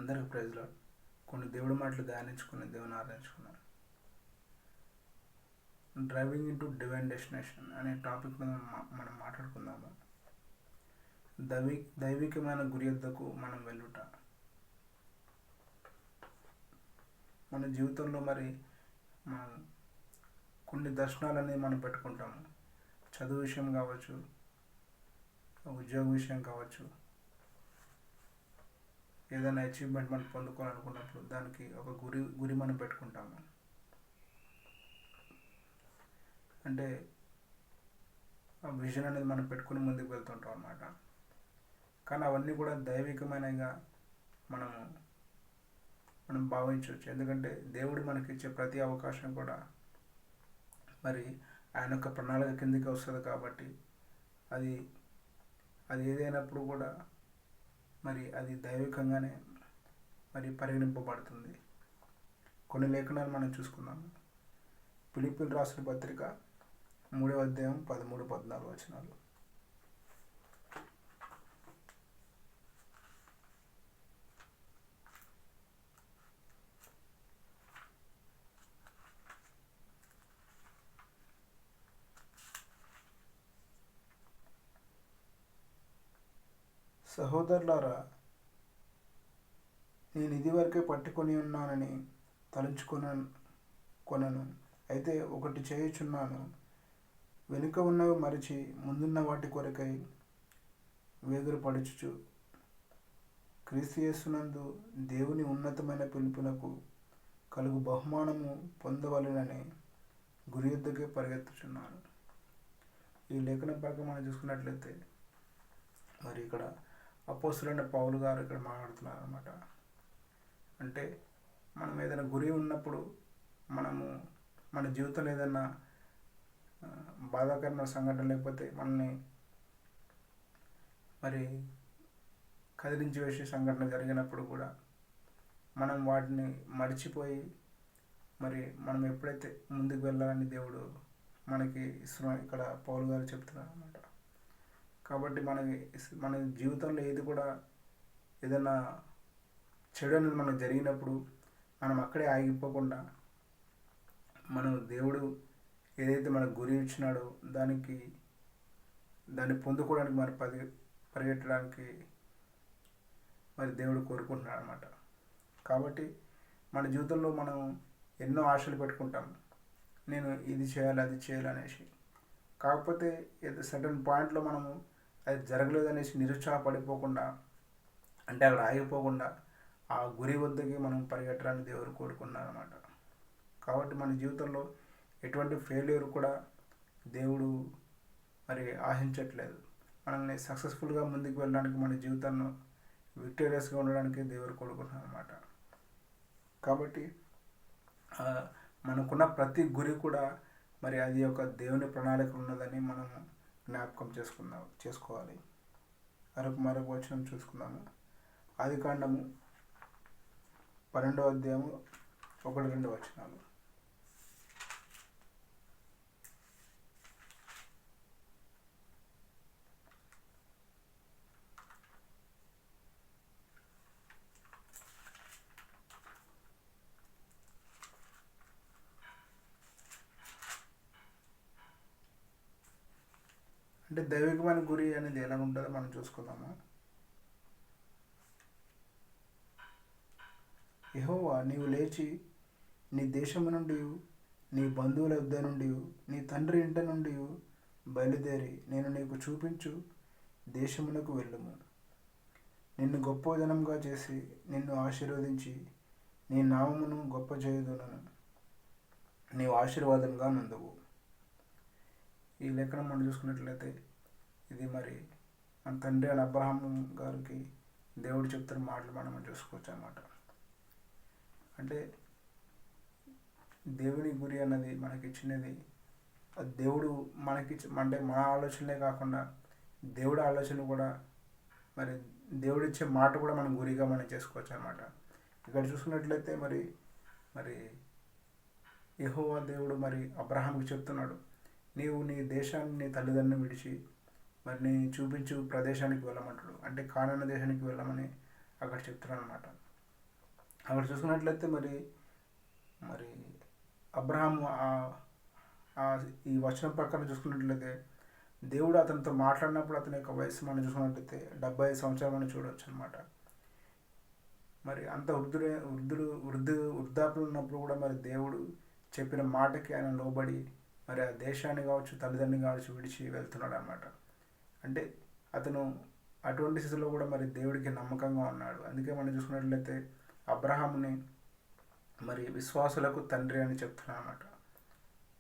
అందరికి ప్రైజ్లో కొన్ని దేవుడి మాటలు ధ్యానించుకుని దేవుని ఆరాధించుకున్నాం. డ్రైవింగ్ ఇంటూ డివైన్ డెస్టినేషన్ అనే టాపిక్ మీద మనం మాట్లాడుకుందాము. దైవికమైన గురి యొద్దకు మనం వెళ్ళుట. మన జీవితంలో మనం కొన్ని దర్శనాలన్నీ మనం పెట్టుకుంటాము. చదువు విషయం కావచ్చు, ఉద్యోగ విషయం కావచ్చు, ఏదైనా అచీవ్మెంట్ మనం పొందుకోవాలనుకున్నప్పుడు దానికి ఒక గురి మనం పెట్టుకుంటాము. అంటే ఆ విజన్ అనేది మనం పెట్టుకుని ముందుకు వెళ్తుంటాం అన్నమాట. కానీ అవన్నీ కూడా దైవికమైనగా మనం భావించవచ్చు. ఎందుకంటే దేవుడు మనకి ఇచ్చే ప్రతి అవకాశం కూడా ఆయన యొక్క ప్రణాళిక కిందికి వస్తుంది. కాబట్టి అది ఏదైనప్పుడు కూడా అది దైవికంగానే పరిగణింపబడుతుంది. కొన్ని లేఖనాలు మనం చూసుకుందాము. ఫిలిప్పీయులకు రాసిన పత్రిక 3వ అధ్యాయం 13-14 వచనాలు. సహోదరులారా, నేను ఇదివరకే పట్టుకొని ఉన్నానని తలంచుకొనను. అయితే ఒకటి చేయుచున్నాను, వెనుక ఉన్నవి మరిచి ముందున్న వాటి కొరకై వేగిరపడుచు క్రీస్తు యేసునందు దేవుని ఉన్నతమైన పిలుపునకు కలుగు బహుమానము పొందవలెనని గురి యొద్దకే పరిగెత్తుచున్నాను. ఈ లేఖన భాగం మనం చూసుకున్నట్లయితే ఇక్కడ అపోస్తలుడైన పౌలు గారు ఇక్కడ మాట్లాడుతున్నారు అన్నమాట. అంటే మనం ఏదైనా గురి ఉన్నప్పుడు మన జీవితంలో ఏదైనా బాధాకరమైన సంఘటన లేకపోతే మనల్ని కదిలించి వేసే సంఘటన జరిగినప్పుడు కూడా మనం వాటిని మర్చిపోయి మనం ఎప్పుడైతే ముందుకు వెళ్ళాలని దేవుడు మనకి ఇక్కడ పౌలు గారు చెప్తున్నారు అన్నమాట. కాబట్టి మన జీవితంలో ఏది కూడా ఏదైనా చెడు అనేది మనకు జరిగినప్పుడు మనం అక్కడే ఆగిపోకుండా దేవుడు ఏదైతే మనకు గురి ఇచ్చినాడో దాన్ని పొందుకోవడానికి పరిగెట్టడానికి దేవుడు కోరుకుంటున్నాడు అన్నమాట. కాబట్టి మన జీవితంలో మనం ఎన్నో ఆశలు పెట్టుకుంటాం, నేను ఇది చేయాలి అది చేయాలి అనేసి. కాకపోతే సర్టన్ పాయింట్లో మనము అది జరగలేదనేసి నిరుత్సాహపడిపోకుండా, అంటే అక్కడ ఆగిపోకుండా ఆ గురి వద్దకి మనం పరిగెట్టడానికి దేవుడు కోరుకున్నారు అన్నమాట. కాబట్టి మన జీవితంలో ఎటువంటి ఫెయిల్యూర్ కూడా దేవుడు ఆశించట్లేదు. మనల్ని సక్సెస్ఫుల్గా ముందుకు వెళ్ళడానికి, మన జీవితాన్ని విక్టోరియస్గా ఉండడానికి దేవుడు కోరుకుంటున్నారు అన్నమాట. కాబట్టి మనకున్న ప్రతి గురి కూడా అది ఒక దేవుని ప్రణాళిక ఉన్నదని మనం జ్ఞాపకం చేసుకోవాలి. మరొక వచనం చూసుకుందాము. ఆదికాండము 12వ అధ్యాయము 1-2 వచనాలు. అంటే దైవికమైన గురి అనేది ఎలా ఉంటుందో మనం చూసుకుందాము. యెహోవా, నీవు లేచి నీ దేశము నుండి, నీ బంధువుల యొద్ద నుండి, నీ తండ్రి ఇంట నుండి బయలుదేరి నేను నీకు చూపించు దేశమునకు వెళ్ళుము. నిన్ను గొప్ప జనంగా చేసి నిన్ను ఆశీర్వదించి నీ నామమును గొప్ప చేయుదును. నీవు ఆశీర్వాదంగా నందువు. ఈ లేఖనం మనం చూసుకున్నట్లయితే ఇది మన తండ్రి అయిన అబ్రహాం గారికి దేవుడు చెప్తున్న మాటలు మనం చూసుకోవచ్చు అన్నమాట. అంటే దేవుని గురి అన్నది మనకిచ్చినది దేవుడు అంటే మన ఆలోచనలే కాకుండా దేవుడి ఆలోచన కూడా దేవుడిచ్చే మాట కూడా మనం గురిగా మనం చేసుకోవచ్చు అన్నమాట. ఇక్కడ చూసుకున్నట్లయితే యెహోవా దేవుడు అబ్రహాంకి చెప్తున్నాడు, నీవు నీ దేశాన్ని, నీ తల్లిదండ్రులను విడిచి నీ చూపించు ప్రదేశానికి వెళ్ళమంటాడు. అంటే కానాను దేశానికి వెళ్ళమని అక్కడ చెప్తున్నాడు అన్నమాట. అక్కడ చూసుకున్నట్లయితే మరి మరి అబ్రహాం ఈ వచనం ప్రకారం చూసుకున్నట్లయితే దేవుడు అతనితో మాట్లాడినప్పుడు అతని యొక్క వయసు మనం చూసుకున్నట్లయితే 75 సంవత్సరాలు మనం చూడవచ్చు అనమాట. మరి అంత వృద్ధాప్యులు ఉన్నప్పుడు కూడా మరి దేవుడు చెప్పిన మాటకి ఆయన లోబడి మరి ఆ దేశాన్ని కావచ్చు తల్లిదండ్రులు కావచ్చు విడిచి వెళ్తున్నాడు అనమాట. అంటే అతను అటువంటి స్థితిలో కూడా మరి దేవుడికి నమ్మకంగా ఉన్నాడు. అందుకే మనం చూసుకున్నట్లయితే అబ్రహాముని మరి విశ్వాసులకు తండ్రి అని చెప్తున్నాను అన్నమాట.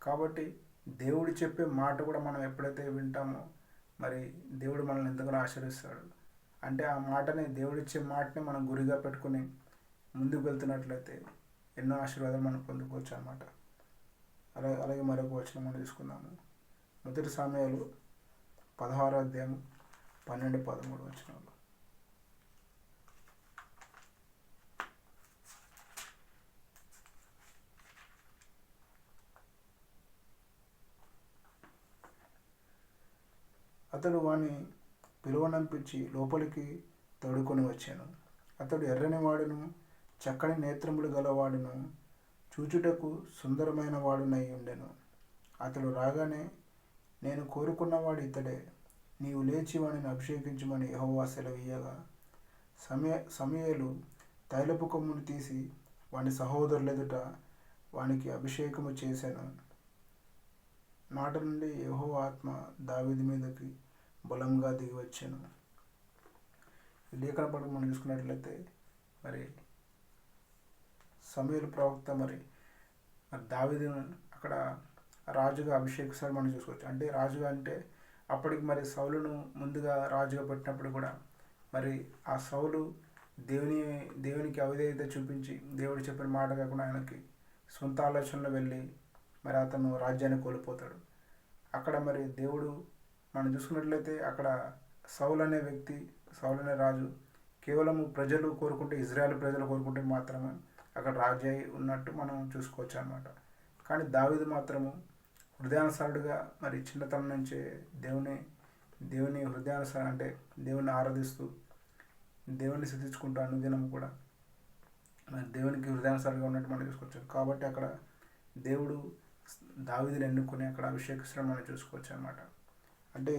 కాబట్టి దేవుడు చెప్పే మాట కూడా మనం ఎప్పుడైతే వింటామో మరి దేవుడు మనల్ని ఎంతగానో ఆశీర్వదిస్తాడు. అంటే ఆ మాటని దేవుడిచ్చే మాటని మనం గురిగా పెట్టుకుని ముందుకు వెళ్తున్నట్లయితే ఎన్నో ఆశీర్వాదాలు మనం పొందుకోవచ్చు అన్నమాట. అలాగే మరొక వచనం మనం తీసుకుందాము. మొదటి సమయాలు 16వ అధ్యాయం 12-13 వచనాలు. అతడు వాని పిలువనంపించి లోపలికి తోడుకొని వచ్చాను. అతడు ఎర్రని వాడును చక్కని నేత్రములు గలవాడును చూచుటకు సుందరమైన వాడునై ఉండెను. అతడు రాగానే, నేను కోరుకున్నవాడు ఇతడే, నీవు లేచి వాడిని అభిషేకించమని యెహోవా సెలవీయగా, సమూయేలు తైలపు కొమ్మును తీసి వాని సహోదరులెదుట వానికి అభిషేకము చేశాను. నాట నుండి యెహోవా ఆత్మ దావీదు మీదకి బలంగా దిగి వచ్చాను. ఈ లేఖన పట్ల మనం చూసుకున్నట్లయితే మరి సమూయేలు ప్రవక్త మరి దావీదును అక్కడ రాజుగా అభిషేకిస్తాడు మనం చూసుకోవచ్చు. అంటే రాజుగా అంటే అప్పటికి మరి సౌలును ముందుగా రాజుగా పెట్టినప్పుడు కూడా మరి ఆ సౌలు దేవునికి అవిధేయత చూపించి దేవుడు చెప్పిన మాట కాకుండా ఆయనకి సొంత ఆలోచనలో వెళ్ళి మరి అతను రాజ్యాన్ని కోల్పోతాడు. అక్కడ మరి దేవుడు మనం చూసుకున్నట్లయితే అక్కడ సౌలు అనే వ్యక్తి, సౌలు అనే రాజు కేవలము ప్రజలు కోరుకుంటే, ఇజ్రాయెల్ ప్రజలు కోరుకుంటే మాత్రమే అక్కడ రాజు అయి ఉన్నట్టు మనం చూసుకోవచ్చు అన్నమాట. కానీ దావీదు మాత్రము హృదయానుసారుడుగా మరి చిన్నతనం నుంచే దేవుని హృదయానుసారం అంటే దేవుని ఆరాధిస్తూ దేవుని స్తుతించుకుంటూ అనుదినం కూడా మరి దేవునికి హృదయానుసారంగా ఉన్నట్టు మనం చూసుకోవచ్చు. కాబట్టి అక్కడ దేవుడు దావీదుని ఎన్నుకొని అక్కడ అభిషేకించడం మనం చూసుకోవచ్చు అన్నమాట. అంటే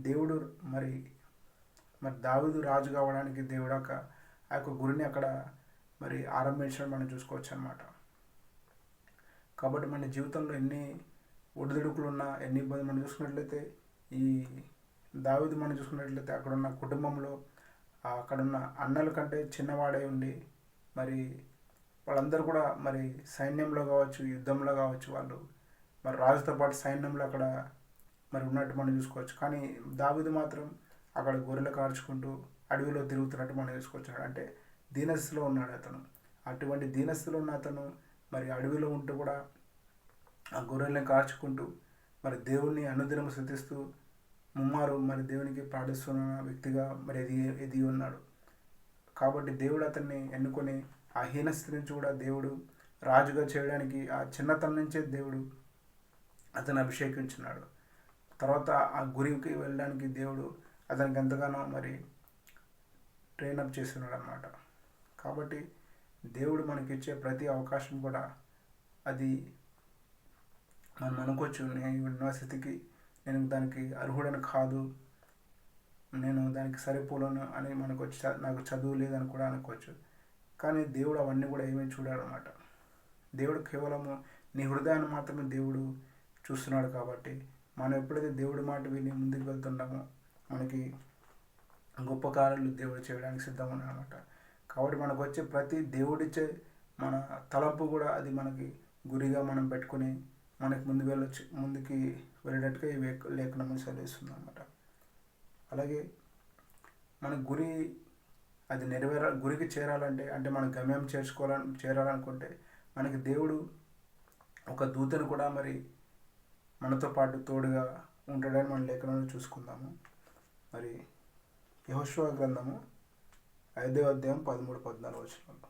దేవుడు మరి దావీదు రాజు కావడానికి దేవుడు ఆ యొక్క గురిని అక్కడ మరి ఆరంభించడం మనం చూసుకోవచ్చు అన్నమాట. కాబట్టి మన జీవితంలో ఎన్ని ఒడిదుడుకులు ఉన్నా, ఎన్ని ఇబ్బందులు మనం చూసుకున్నట్లయితే ఈ దావీదు మనం చూసుకున్నట్లయితే అక్కడున్న కుటుంబంలో అక్కడున్న అన్నల కంటే చిన్నవాడై ఉండి మరి వాళ్ళందరూ కూడా మరి సైన్యంలో కావచ్చు, యుద్ధంలో కావచ్చు, వాళ్ళు మరి రాజుతో పాటు సైన్యంలో అక్కడ మరి ఉన్నట్టు మనం చూసుకోవచ్చు. కానీ దావీదు మాత్రం అక్కడ గొర్రెలు కార్చుకుంటూ అడవిలో తిరుగుతున్నట్టు మనం చూసుకోవచ్చు. అంటే దీనస్థితిలో ఉన్నాడు అతను. అటువంటి దీనస్థితిలో ఉన్న అతను మరి అడవిలో ఉంటూ కూడా ఆ గొర్రెల్ని కార్చుకుంటూ మరి దేవుణ్ణి అనుదినం స్తుతిస్తూ ముమ్మారు మరి దేవునికి ప్రార్థిస్తున్న వ్యక్తిగా మరి ఎదిగి ఉన్నాడు. కాబట్టి దేవుడు అతన్ని ఎన్నుకొని ఆ హీనస్థితి నుంచి కూడా దేవుడు రాజుగా చేయడానికి ఆ చిన్నతనం నుంచే దేవుడు అతను అభిషేకించున్నాడు. తర్వాత ఆ గురికి వెళ్ళడానికి దేవుడు అతనికి ఎంతగానో మరి ట్రైనప్ చేస్తున్నాడు అన్నమాట. కాబట్టి దేవుడు మనకిచ్చే ప్రతి అవకాశం కూడా అది మనం అనుకోవచ్చు, నేను యూనివర్సిటీకి నేను దానికి అర్హుడని కాదు, నేను దానికి సరిపోలను అని మనకు నాకు చదువు లేదని కూడా అనుకోవచ్చు. కానీ దేవుడు అవన్నీ కూడా ఏమీ చూడాడు అన్నమాట. దేవుడు కేవలము నీ హృదయాన్ని మాత్రమే దేవుడు చూస్తున్నాడు. కాబట్టి మనం ఎప్పుడైతే దేవుడి మాట విని ముందుకు వెళ్తున్నామో మనకి గొప్ప కార్యాలు దేవుడు చేయడానికి సిద్ధంగా ఉన్నాడు అన్నమాట. కాబట్టి మనకు వచ్చే ప్రతి దేవుడిచ్చే మన తలంపు కూడా అది మనకి గురిగా మనం పెట్టుకుని మనకి ముందుకి వెళ్ళేటట్టుగా ఈ లేఖనం సెలవిస్తుంది అన్నమాట. అలాగే మన గురి అది గురికి చేరాలంటే, అంటే మన గమ్యం చేరాలనుకుంటే మనకి దేవుడు ఒక దూతను కూడా మరి మనతో పాటు తోడుగా ఉంటాడని మన లేఖనంలో చూసుకుందాము. మరి యెహోషువ గ్రంథము 5వ అధ్యాయం 13-14 వచనాలు.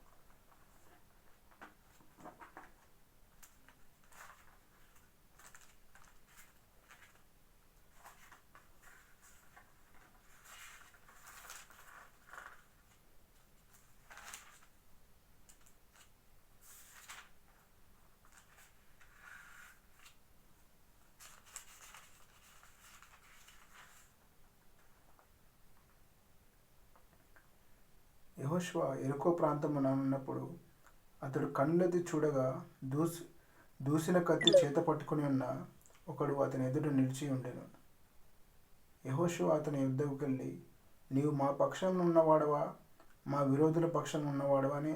యెహోషువ ఎరికో ప్రాంతమున ఉన్నప్పుడు అతడు కళ్ళెత్తి చూడగా దూసిన కత్తి చేత పట్టుకుని ఉన్న ఒకడు అతని ఎదుట నిలిచి ఉండెను. యెహోషువ అతని యుద్ధకు వెళ్ళి, నీవు మా పక్షం ఉన్నవాడవా మా విరోధుల పక్షం ఉన్నవాడవా అని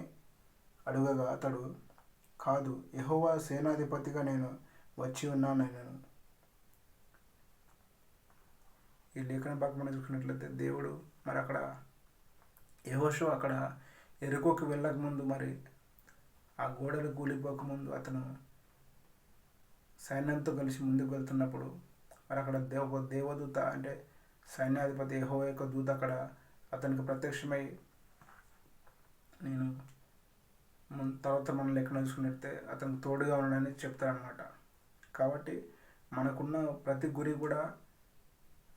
అడుగగా అతడు, కాదు, యెహోవా సేనాధిపతిగా నేను వచ్చి ఉన్నానన్నాను. ఈ లేఖన భాగం మనం చూసుకున్నట్లయితే దేవుడు మరి అక్కడ యెహోషువ అక్కడ ఎరుకోకి వెళ్ళకముందు మరి ఆ గోడలు కూలిపోకముందు అతను సైన్యంతో కలిసి ముందుకు వెళ్తున్నప్పుడు మరి అక్కడ ఒక దేవదూత అంటే సైన్యాధిపతి యెహోవా యొక్క దూత అక్కడ అతనికి ప్రత్యక్షమై నేను తర్వాత మనం లెక్కన చూసుకున్నట్టే అతనికి తోడుగా ఉండడానికి చెప్తారనమాట. కాబట్టి మనకున్న ప్రతి గురి కూడా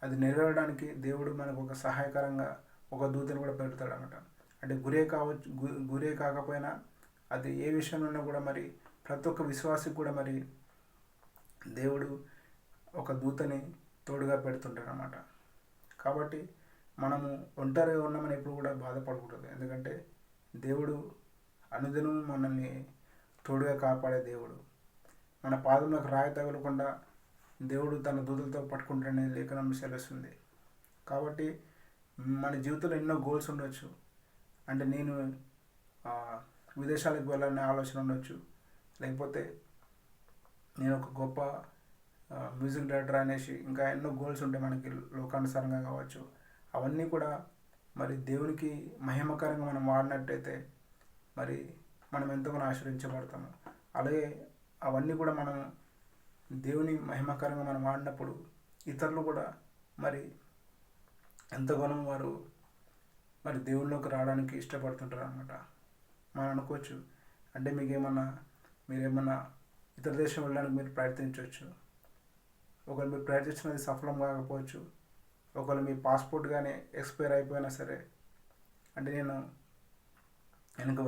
అది నెరవేరడానికి దేవుడు మనకు ఒక సహాయకరంగా ఒక దూతను కూడా పెడతాడు అనమాట. అంటే గురే కాకపోయినా అది ఏ విషయంలో ఉన్నా కూడా మరి ప్రతి ఒక్క విశ్వాసికి కూడా మరి దేవుడు ఒక దూతని తోడుగా పెడుతుంటాడు అన్నమాట. కాబట్టి మనము ఒంటరిగా ఉన్నామని ఎప్పుడు కూడా బాధపడకూడదు. ఎందుకంటే దేవుడు అనుదినం మనల్ని తోడుగా కాపాడే దేవుడు. మన పాదంలోకి రాయి తగలకుండా దేవుడు తన దూతలతో పట్టుకుంటాడనే లేఖనం సెలవుస్తుంది. కాబట్టి మన జీవితంలో ఎన్నో గోల్స్ ఉండొచ్చు. అంటే నేను విదేశాలకు వెళ్ళాలనే ఆలోచన ఉండొచ్చు, లేకపోతే నేను ఒక గొప్ప మ్యూజిక్ డైరెక్టర్ అనేసి ఇంకా ఎన్నో గోల్స్ ఉంటాయి మనకి లోకానుసారంగా కావచ్చు. అవన్నీ కూడా మరి దేవునికి మహిమకరంగా మనం వాడినట్టయితే మరి మనం ఎంతగానో ఆశ్రయించబడతాము. అలాగే అవన్నీ కూడా మనం దేవుని మహిమకరంగా మనం వాడినప్పుడు ఇతరులు కూడా మరి ఎంతగానో వారు మరి దేవుళ్ళలోకి రావడానికి ఇష్టపడుతుంటారు అన్నమాట. మనం అనుకోవచ్చు, అంటే మీరేమన్నా ఇతర దేశం వెళ్ళడానికి మీరు ప్రయత్నించవచ్చు. ఒకవేళ మీరు ప్రయత్నించినది సఫలం కాకపోవచ్చు. ఒకవేళ మీ పాస్పోర్ట్ కానీ ఎక్స్పైర్ అయిపోయినా సరే, అంటే నేను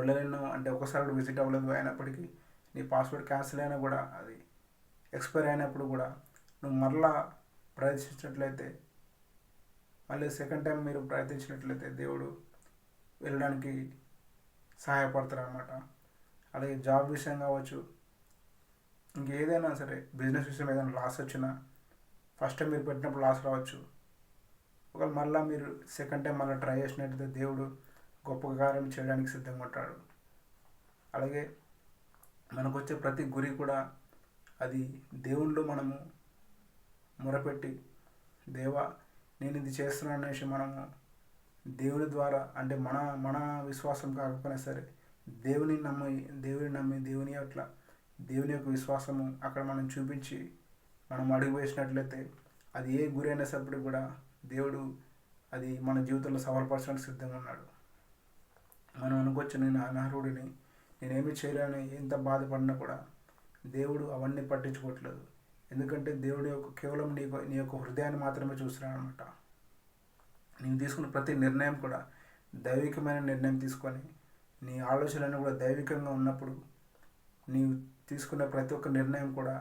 వెళ్ళలేను అంటే ఒకసారి విజిట్ అవ్వలేదు అయినప్పటికీ నీ పాస్పోర్ట్ క్యాన్సిల్ అయినా కూడా అది ఎక్స్పైర్ అయినప్పుడు కూడా నువ్వు మరలా ప్రయత్నించినట్లయితే, మళ్ళీ సెకండ్ టైం మీరు ప్రయత్నించినట్లయితే దేవుడు వెళ్ళడానికి సహాయపడతారు అన్నమాట. అలాగే జాబ్ విషయం కావచ్చు, ఇంకేదైనా సరే బిజినెస్ విషయం ఏదైనా లాస్ వచ్చినా ఫస్ట్ టైం మీరు పెట్టినప్పుడు లాస్ రావచ్చు. ఒకవేళ మళ్ళీ మీరు సెకండ్ టైం మళ్ళీ ట్రై చేసినట్లయితే దేవుడు గొప్ప కార్యం చేయడానికి సిద్ధంగా ఉంటాడు. అలాగే మనకు వచ్చే ప్రతి గురి కూడా అది దేవుళ్ళు మనము మొరపెట్టి, దేవా నేను ఇది చేస్తున్నాను అనేసి మనము దేవుని ద్వారా, అంటే మన విశ్వాసం కాకపోయినా సరే దేవుని నమ్మి దేవుని యొక్క విశ్వాసము అక్కడ మనం చూపించి మనం అడుగు వేసినట్లయితే అది ఏ గురి అయినా సరే కూడా దేవుడు అది మన జీవితంలో సఫలపరచడానికి సిద్ధంగా ఉన్నాడు. మనం అనుకోవచ్చు, నేను అనర్హుడిని, నేనేమి చేయలేని ఎంత బాధపడినా కూడా దేవుడు అవన్నీ పట్టించుకోవట్లేదు. ఎందుకంటే దేవుడు కేవలం నీ యొక్క హృదయాన్ని మాత్రమే చూస్తున్నాడు అనమాట. నీవు తీసుకున్న ప్రతి నిర్ణయం కూడా దైవికమైన నిర్ణయం తీసుకొని, నీ ఆలోచనలన్నీ కూడా దైవికంగా ఉన్నప్పుడు నీవు తీసుకున్న ప్రతి ఒక్క నిర్ణయం కూడా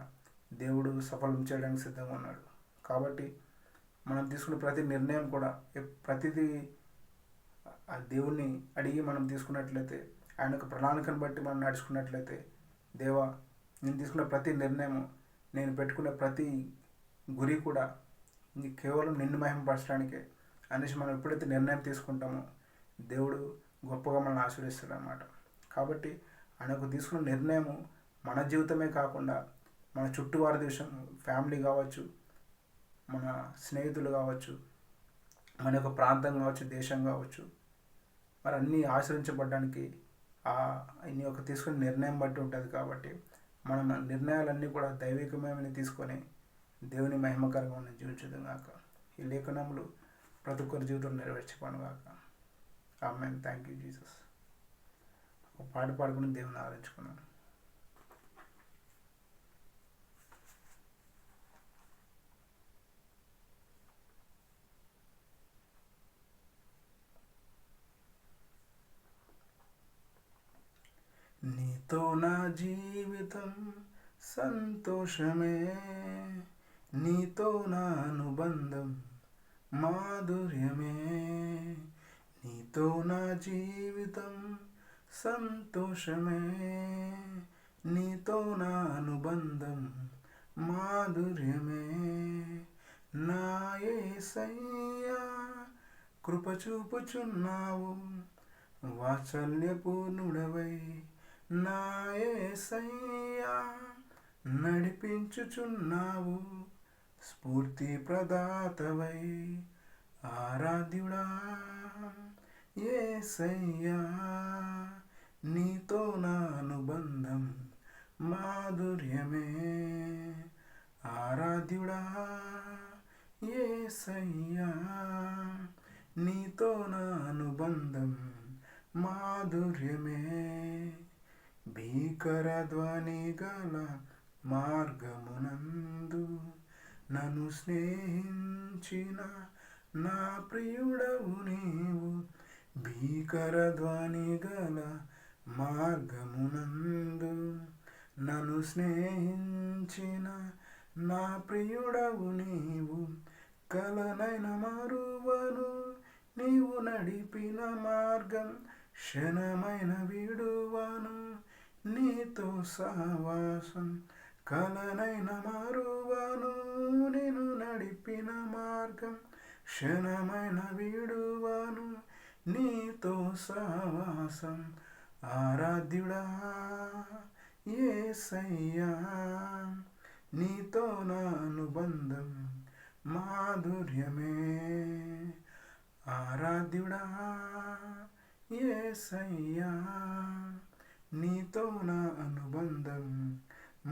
దేవుడు సఫలం చేయడానికి సిద్ధంగా ఉన్నాడు. కాబట్టి మనం తీసుకున్న ప్రతి నిర్ణయం కూడా ప్రతిదీ ఆ దేవుణ్ణి అడిగి మనం తీసుకున్నట్లయితే, ఆయన యొక్క ప్రణాళికను బట్టి మనం నడుచుకున్నట్లయితే, దేవా నేను తీసుకున్న ప్రతి నిర్ణయము, నేను పెట్టుకున్న ప్రతి గురి కూడా కేవలం నిన్ను మహిమపరచడానికే అనేసి మనం ఎప్పుడైతే నిర్ణయం తీసుకుంటామో దేవుడు గొప్పగా మనల్ని ఆశీర్వదిస్తాడు అన్నమాట. కాబట్టి ఆయనకు తీసుకున్న నిర్ణయము మన జీవితమే కాకుండా మన చుట్టూ వారి దేశం, ఫ్యామిలీ కావచ్చు, మన స్నేహితులు కావచ్చు, మన యొక్క ప్రాంతం కావచ్చు, దేశం కావచ్చు, మరి అన్నీ ఆశ్రయించబడడానికి ఈ యొక్క తీసుకునే నిర్ణయం బట్టి ఉంటుంది. కాబట్టి మన నిర్ణయాలన్నీ కూడా దైవికమేమని తీసుకొని దేవుని మహిమకరంగా ఉన్న జీవించదు గాక. ఈ లేఖనములు ప్రతి ఒక్కరి జీవితంలో నెరవేర్చిపోను గాక. ఆమేన్. Thank you Jesus. ఒక పాట పాడుకుని దేవుని ఆరాధించుకున్నాను. నీతో నా జీవితం సంతోషమే, నీతో నా అనుబంధం మాధుర్యమే, నీతో నా జీవితం సంతోషమే, నీతో నా అనుబంధం మాధుర్యమే. నా యేసయ్యా కృప చూపుచున్నావు, వాత్సల్యపూర్ణుడవై. నా యేసయ్యా నడిపించుచున్నావు, స్ఫూర్తి ప్రదాతవై. ఆరాధ్యుడా యేసయ్యా, నీతో నా అనుబంధం మాధుర్యమే. ఆరాధ్యుడా యేసయ్యా, నీతో నా అనుబంధం మాధుర్యమే. భీకర ధ్వని గల మార్గమునందు నన్ను స్నేహించిన నా ప్రియుడవు నీవు. భీకర ధ్వని గల మార్గమునందు నన్ను స్నేహించిన నా ప్రియుడవు నీవు. కలనైన మరువను నీవు నడిపిన మార్గం, క్షణమైన విడువను నీతో సహవాసం. కలనైన మరువను నేను నడిపిన మార్గం, క్షణమైన విడువను నీతో సహవాసం. ఆరాధ్యుడా యేసయ్యా, నీతో నా అనుబంధం మాధుర్యమే. ఆరాధ్యుడా యేసయ్యా, నీతో నా అనుబంధం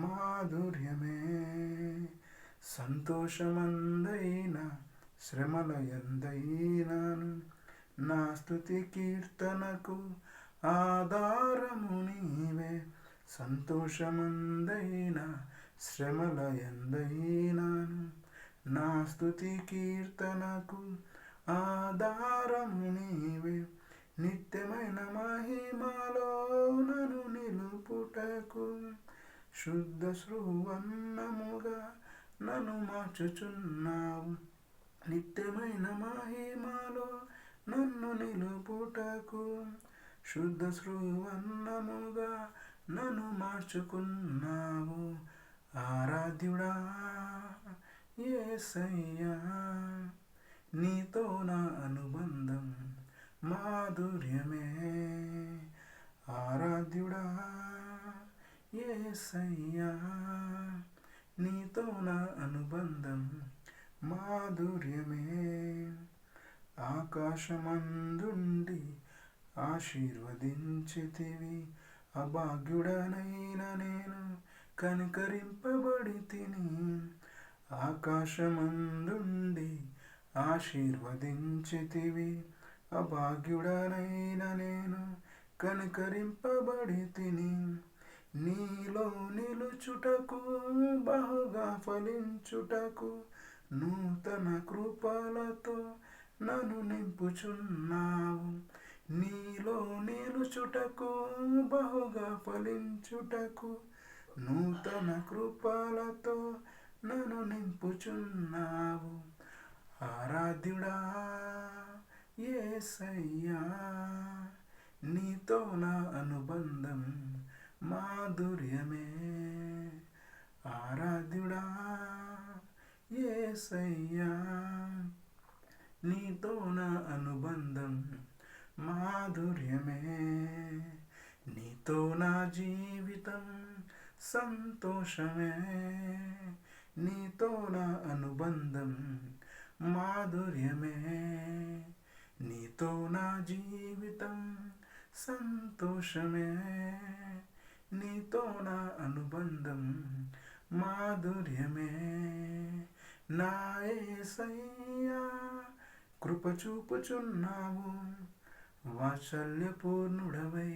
మాధుర్యమే. సంతోషమందైన శ్రమల యందైనాను నా స్తుతి కీర్తనకు ఆధారము నీవే. సంతోషమందైన శ్రమల యందైనాను నా స్తుతి కీర్తనకు ఆధారము నీవే. నిత్యమైన మహిమలో నన్ను నిలుపుటకు శుద్ధ శ్రువన్నముగా నన్ను మార్చుచున్నావు. నిత్యమైన మహిమలో నన్ను నిలుపుటకు శుద్ధ శ్రువన్నముగా నన్ను మార్చుకున్నావు. ఆరాధ్యుడా యేసయ్యా, నీతో నా అనుబంధం మాధుర్యమే. ఆరాధ్యుడా యేసయ్యా, నీతో నా అనుబంధం మాధుర్యమే. ఆకాశమందుండి ఆశీర్వదించితివి, అభాగ్యుడనైన నేను కనికరింపబడితిని. ఆకాశమందుండి ఆశీర్వదించితివి, అభాగ్యుడనైన నేను కనికరింపబడితిని. నీలో నిలుచుటకు బహుగా ఫలించుటకు నూతన కృపలతో నన్ను నింపుచున్నావు. నీలో నిలుచుటకు బహుగా ఫలించుటకు నూతన కృపలతో నన్ను నింపుచున్నావు. ఆరాధ్యుడా యేసయ్యా, నీతో నా అనుబంధం మాధుర్యమే. ఆరాధ్యుడా యేసయ్యా, నీతో నా అనుబంధం మాధుర్యమే. నీతో నా జీవితం సంతోషమే, నీతో నా అనుబంధం మాధుర్యమే. నీతో నా జీవితం సంతోషమే, నీతో నా అనుబంధం మాధుర్యమే. నా యేసయ్యా కృప చూపుచున్నావు, వాత్సల్యపూర్ణుడవై.